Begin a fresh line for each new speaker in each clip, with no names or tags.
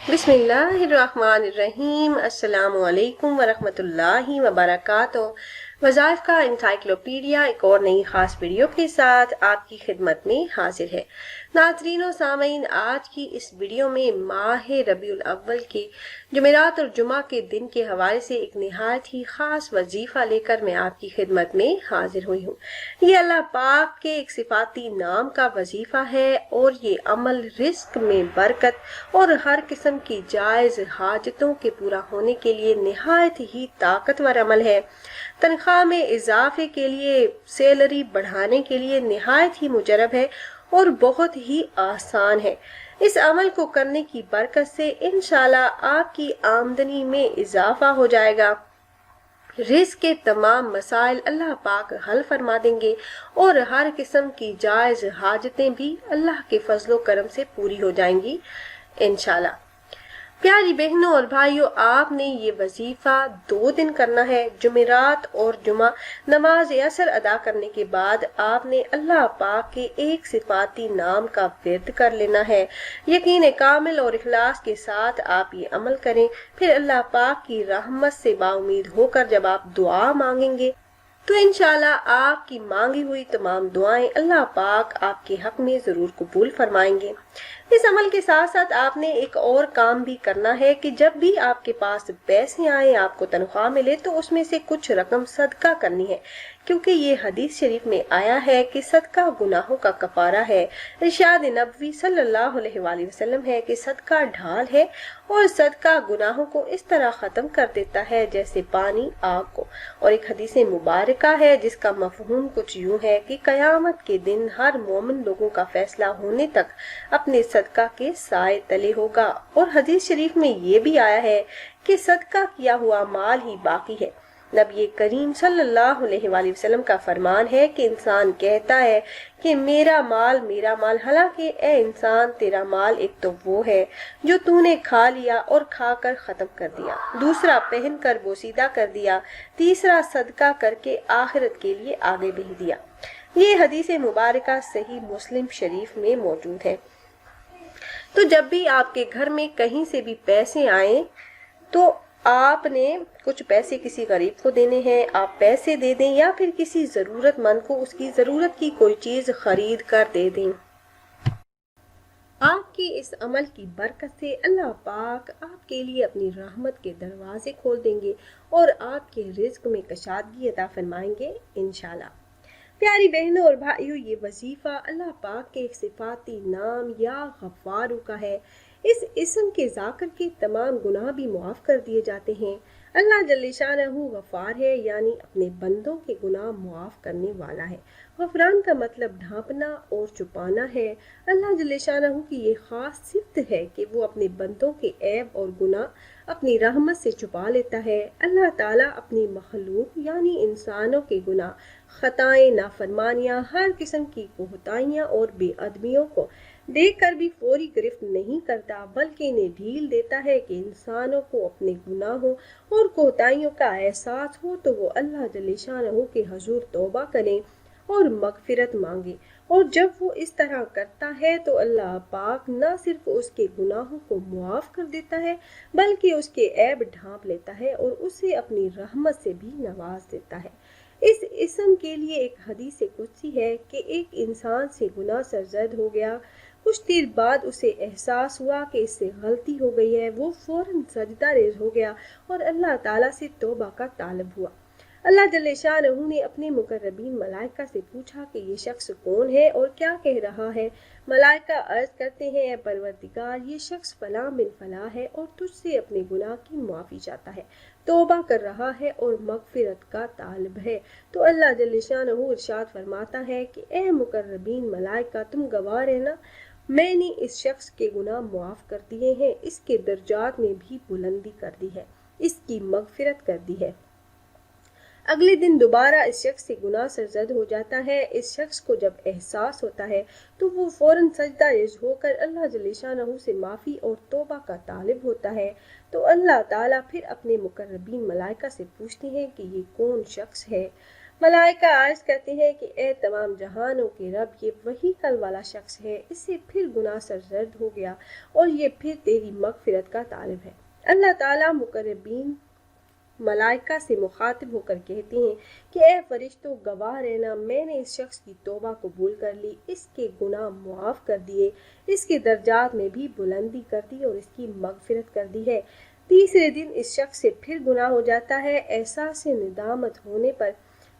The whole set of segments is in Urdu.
بسم اللہ الرحمن الرحیم۔ السلام علیکم ورحمۃ اللہ وبرکاتہ۔ وظائف کا انسائکلوپیڈیا ایک اور نئی خاص ویڈیو کے ساتھ آپ کی خدمت میں حاضر ہے۔ ناظرین و سامعین، آج کی اس ویڈیو میں ماہ ربیع الاول کے جمعرات اور جمعہ کے دن کے حوالے سے ایک نہایت ہی خاص وظیفہ لے کر میں آپ کی خدمت میں حاضر ہوئی ہوں۔ یہ اللہ پاک کے ایک صفاتی نام کا وظیفہ ہے اور یہ عمل رزق میں برکت اور ہر قسم کی جائز حاجتوں کے پورا ہونے کے لیے نہایت ہی طاقتور عمل ہے۔ تنخواہ میں اضافے کے لیے، سیلری بڑھانے کے لیے نہایت ہی مجرب ہے اور بہت ہی آسان ہے۔ اس عمل کو کرنے کی برکت سے انشاءاللہ آپ کی آمدنی میں اضافہ ہو جائے گا، رزق کے تمام مسائل اللہ پاک حل فرما دیں گے اور ہر قسم کی جائز حاجتیں بھی اللہ کے فضل و کرم سے پوری ہو جائیں گی انشاءاللہ۔ پیاری بہنوں اور بھائیوں، آپ نے یہ وظیفہ 2 دن کرنا ہے۔ جمعرات اور جمعہ نماز عصر ادا کرنے کے بعد آپ نے اللہ پاک کے ایک صفاتی نام کا ورد کر لینا ہے۔ یقین کامل اور اخلاص کے ساتھ آپ یہ عمل کریں، پھر اللہ پاک کی رحمت سے باامید ہو کر جب آپ دعا مانگیں گے تو انشاءاللہ آپ کی مانگی ہوئی تمام دعائیں اللہ پاک آپ کے حق میں ضرور قبول فرمائیں گے۔ اس عمل کے ساتھ ساتھ آپ نے ایک اور کام بھی کرنا ہے کہ جب بھی آپ کے پاس پیسے آئیں، آپ کو تنخواہ ملے، تو اس میں سے کچھ رقم صدقہ کرنی ہے، کیونکہ یہ حدیث شریف میں آیا ہے کہ صدقہ گناہوں کا کفارہ ہے۔ ارشاد نبوی صلی اللہ علیہ وآلہ وسلم ہے کہ صدقہ ڈھال ہے اور صدقہ گناہوں کو اس طرح ختم کر دیتا ہے جیسے پانی آگ کو۔ اور ایک حدیث مبارکہ ہے جس کا مفہوم کچھ یوں ہے کہ قیامت کے دن ہر مومن لوگوں کا فیصلہ ہونے تک اپنے صدقہ کے سائے تلے ہوگا۔ اور حدیث شریف میں یہ بھی آیا ہے کہ صدقہ کیا ہوا مال ہی باقی ہے۔ نبی کریم صلی اللہ علیہ وآلہ وسلم کا فرمان ہے کہ انسان کہتا ہے کہ میرا مال، حالانکہ اے انسان تیرا مال ایک تو وہ ہے جو تو نے کھا لیا اور کھا کر ختم کر دیا، دوسرا پہن کر بوسیدہ کر دیا، تیسرا صدقہ کر کے آخرت کے لیے آگے بھیج دیا۔ یہ حدیث مبارکہ صحیح مسلم شریف میں موجود ہے۔ تو جب بھی آپ کے گھر میں کہیں سے بھی پیسے آئیں تو آپ نے کچھ پیسے کسی غریب کو دینے ہیں، آپ پیسے دے دیں یا پھر کسی ضرورت مند کو اس کی ضرورت کی کوئی چیز خرید کر دے دیں۔ آپ کے اس عمل کی برکت سے اللہ پاک آپ کے لیے اپنی رحمت کے دروازے کھول دیں گے اور آپ کے رزق میں کشادگی عطا فرمائیں گے انشاءاللہ۔ پیاری بہنوں اور بھائیوں، یہ وظیفہ اللہ پاک کے ایک صفاتی نام یا غفارو کا ہے۔ اس اسم کے ذکر کے تمام گناہ بھی معاف کر دیے جاتے ہیں۔ اللہ جل شانہ غفار ہے، یعنی اپنے بندوں کے گناہ معاف کرنے والا ہے۔ غفران کا مطلب ڈھانپنا اور چھپانا ہے۔ اللہ جل شانہ کی یہ خاص صفت ہے کہ وہ اپنے بندوں کے عیب اور گناہ اپنی رحمت سے چھپا لیتا ہے۔ اللہ تعالیٰ اپنی مخلوق یعنی انسانوں کے گناہ، خطائیں، نافرمانیاں، ہر قسم کی کوتاہیاں اور بے ادبیوں کو دیکھ کر بھی فوری گرفت نہیں کرتا، بلکہ انہیں ڈھیل دیتا ہے کہ انسانوں کو اپنے گناہوں اور کوتاہیوں کا احساس ہو تو وہ اللہ جل شانہ کے حضور توبہ کریں اور مغفرت مانگے۔ اور جب وہ اس طرح کرتا ہے تو اللہ پاک نہ صرف اس کے گناہوں کو معاف کر دیتا ہے بلکہ اس کے عیب ڈھانپ لیتا ہے اور اسے اپنی رحمت سے بھی نواز دیتا ہے۔ اس اسم کے لیے ایک حدیث قدسی ہے کہ ایک انسان سے گناہ سرزد ہو گیا، کچھ دیر بعد اسے احساس ہوا کہ اس سے غلطی ہو گئی ہے، وہ فوراً سجدہ ریز ہو گیا اور اللہ تعالیٰ سے توبہ کا طالب ہوا۔ اللہ جل شانہ نے اپنے مقربین ملائکہ سے پوچھا کہ یہ شخص کون ہے اور کیا کہہ رہا ہے؟ ملائکہ عرض کرتے ہیں، اے پروردگار، یہ شخص فلاں بن فلاں ہے اور تجھ سے اپنے گناہ کی معافی چاہتا ہے، توبہ کر رہا ہے اور مغفرت کا طالب ہے۔ تو اللہ جل شانہ ارشاد فرماتا ہے کہ اے مقربین ملائکہ، تم گواہ رہنا، میں نے اس شخص کے گناہ معاف کر دیے ہیں، اس کے درجات میں بھی بلندی کر دی ہے، اس کی مغفرت کر دی ہے۔ اگلے دن دوبارہ اس شخص سے گناہ سرزد ہو جاتا ہے۔ اس شخص کو جب احساس ہوتا ہے تو وہ فوراً سجدہ ریز ہو کر اللہ جل شانہ سے معافی اور توبہ کا طالب ہوتا ہے۔ تو اللہ تعالیٰ پھر اپنے مقربین ملائکہ سے پوچھتے ہیں کہ یہ کون شخص ہے؟ ملائکہ عرض کرتے ہیں کہ اے تمام جہانوں کے رب، یہ وہی کل والا شخص ہے، اس سے پھر گناہ سرزد ہو گیا اور یہ پھر تیری مغفرت کا طالب ہے۔ اللہ تعالیٰ مقربین ملائکہ سے مخاطب ہو کر کہتے ہیں کہ اے فرشتوں، گواہ رہنا، میں نے اس شخص کی توبہ قبول کر لی، اس کے گناہ معاف کر دیے، اس کے درجات میں بھی بلندی کر دی اور اس کی مغفرت کر دی ہے۔ تیسرے دن اس شخص سے پھر گناہ ہو جاتا ہے۔ احساس ندامت ہونے پر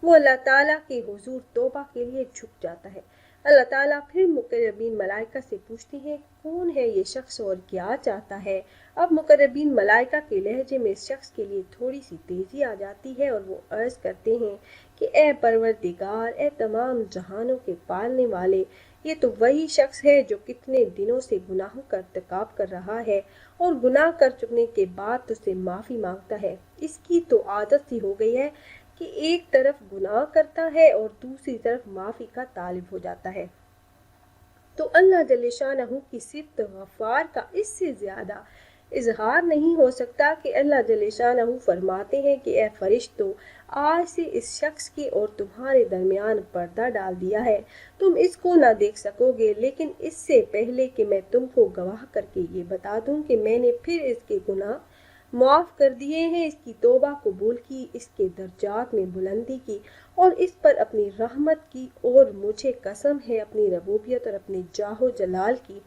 وہ اللہ تعالیٰ کے حضور توبہ کے لیے جھک جاتا ہے۔ اللہ تعالیٰ پھر مقربین ملائکہ سے پوچھتے ہیں کون ہے یہ شخص اور کیا چاہتا ہے۔ اب مقربین ملائکہ کے لہجے میں اس شخص کے لیے تھوڑی سی تیزی آ جاتی ہے اور وہ عرض کرتے ہیں کہ اے پروردگار، اے تمام جہانوں کے پالنے والے، یہ تو وہی شخص ہے جو کتنے دنوں سے گناہوں کا ارتکاب کر رہا ہے اور گناہ کر چکنے کے بعد تجھ سے معافی مانگتا ہے۔ اس کی تو عادت سی ہو گئی ہے کہ ایک طرف گناہ کرتا ہے اور دوسری طرف معافی کا طالب ہو جاتا ہے۔ تو اللہ جل شانہ کی صفت غفار کا اس سے زیادہ اظہار نہیں ہو سکتا کہ اللہ جل شانہ فرماتے ہیں کہ اے فرشتوں، آج سے اس شخص کے اور تمہارے درمیان پردہ ڈال دیا ہے، تم اس کو نہ دیکھ سکو گے، لیکن اس سے پہلے کہ میں تم کو گواہ کر کے یہ بتا دوں کہ میں نے پھر اس کے گناہ معاف کر دیے ہیں، اس کی توبہ قبول کی، اس کے درجات میں بلندی کی اور اس پر اپنی رحمت کی، اور مجھے قسم ہے اپنی ربوبیت اور اپنے جاہ و جلال کی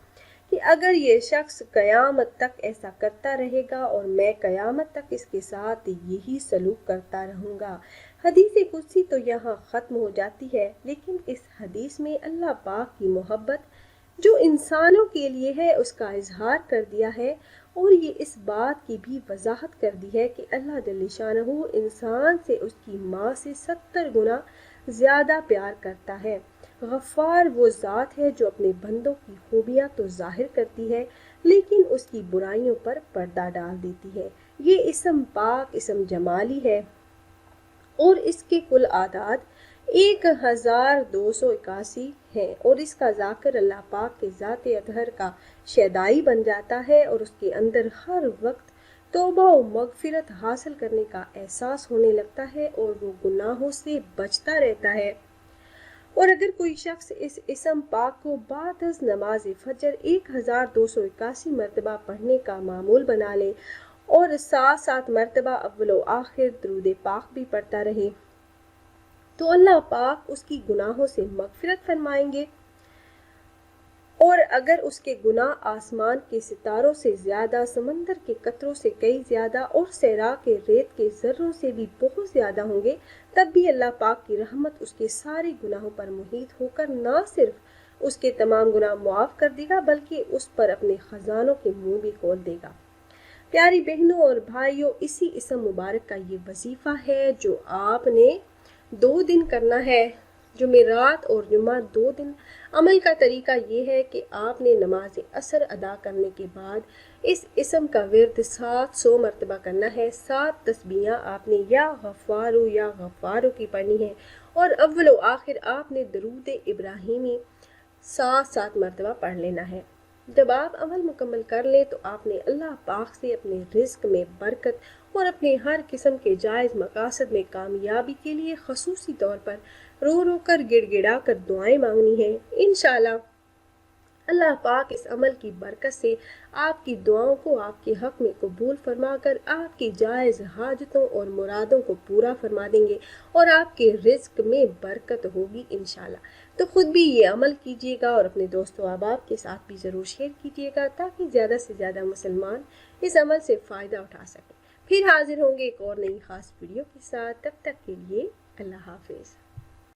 کہ اگر یہ شخص قیامت تک ایسا کرتا رہے گا اور میں قیامت تک اس کے ساتھ یہی سلوک کرتا رہوں گا۔ حدیث قدسی تو یہاں ختم ہو جاتی ہے، لیکن اس حدیث میں اللہ پاک کی محبت جو انسانوں کے لیے ہے اس کا اظہار کر دیا ہے، اور یہ اس بات کی بھی وضاحت کر دی ہے کہ اللہ جل شانہ انسان سے اس کی ماں سے 70 گنا زیادہ پیار کرتا ہے۔ غفار وہ ذات ہے جو اپنے بندوں کی خوبیاں تو ظاہر کرتی ہے لیکن اس کی برائیوں پر پردہ ڈال دیتی ہے۔ یہ اسم پاک اسم جمالی ہے اور اس کے کل اعداد 1281 ہیں، اور اس کا ذاکر اللہ پاک کے ذات اطہر کا شیدائی بن جاتا ہے اور اس کے اندر ہر وقت توبہ و مغفرت حاصل کرنے کا احساس ہونے لگتا ہے اور وہ گناہوں سے بچتا رہتا ہے۔ اور اگر کوئی شخص اس اسم پاک کو بعد از نماز فجر 1281 مرتبہ پڑھنے کا معمول بنا لے اور 7 مرتبہ اول و آخر درود پاک بھی پڑھتا رہے تو اللہ پاک اس کی گناہوں سے مغفرت فرمائیں گے، اور اگر اس کے گناہ آسمان کے ستاروں سے زیادہ، سمندر کے قطروں سے کئی زیادہ اور صحرا کے ریت کے ذروں سے بھی بہت زیادہ ہوں گے، تب بھی اللہ پاک کی رحمت اس کے سارے گناہوں پر محیط ہو کر نہ صرف اس کے تمام گناہ معاف کر دے گا بلکہ اس پر اپنے خزانوں کے منہ بھی کھول دے گا۔ پیاری بہنوں اور بھائیوں، اسی اسم مبارک کا یہ وظیفہ ہے جو آپ نے 2 دن کرنا ہے، جمعرات اور جمعہ 2 دن۔ عمل کا طریقہ یہ ہے کہ آپ نے نماز عصر ادا کرنے کے بعد اس اسم کا ورد 700 مرتبہ کرنا ہے۔ 7 تسبیحاں آپ نے یا غفارو کی پڑھنی ہے، اور اول و آخر آپ نے درود ابراہیمی 7 مرتبہ پڑھ لینا ہے۔ جب آپ عمل مکمل کر لیں تو آپ نے اللہ پاک سے اپنے رزق میں برکت اور اپنے ہر قسم کے جائز مقاصد میں کامیابی کے لیے خصوصی طور پر رو رو کر گڑ گڑا کر دعائیں مانگنی ہیں۔ انشاءاللہ اللہ پاک اس عمل کی برکت سے آپ کی دعاؤں کو آپ کے حق میں قبول فرما کر آپ کی جائز حاجتوں اور مرادوں کو پورا فرما دیں گے اور آپ کے رزق میں برکت ہوگی انشاءاللہ۔ تو خود بھی یہ عمل کیجیے گا اور اپنے دوست و احباب کے ساتھ بھی ضرور شیئر کیجیے گا تاکہ زیادہ سے زیادہ مسلمان اس عمل سے فائدہ اٹھا سکیں۔ پھر حاضر ہوں گے ایک اور نئی خاص ویڈیو کے ساتھ، تب تک کے لیے اللہ حافظ۔